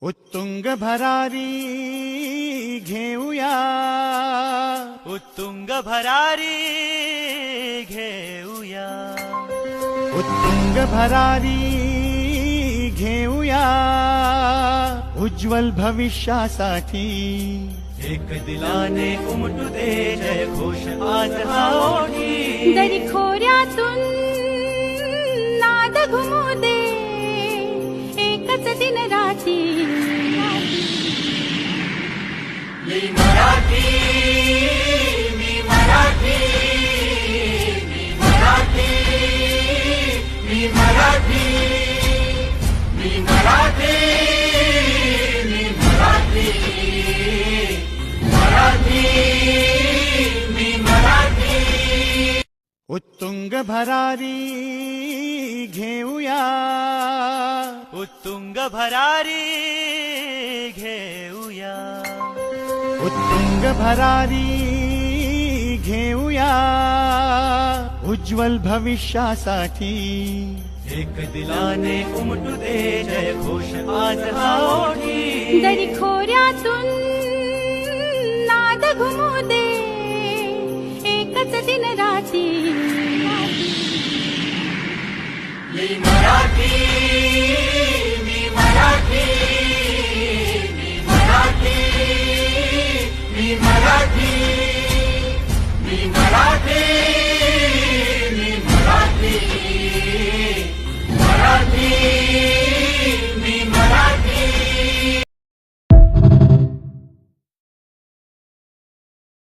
उत्तुंग भरारी घेऊया, उत्तुंग भरारी घेऊया, उत्तुंग भरारी घेऊया, उज्ज्वल भविष्यासाठी एक दिलाने उमटू दे जय घोष आज हा ओढी. दरी खोऱ्यातून नाद घुमू दे एकच दिन राती. मी मराठी, मी मराठी, मी मराठी, मी मराठी, मी मराठी, मी मराठी, मराठी, मी मराठी. उत्तुंग भरारी घेऊया, उत्तुंग भरारी घेऊया, उत्तुंग भरारी घेऊया, उज्ज्वल भविष्यासाठी एक दिलाने उमटू दे जय घोष आज हा ओढी. दरी खोऱ्यातून नाद घुमू दे एकच दिन राती. मी मराठी.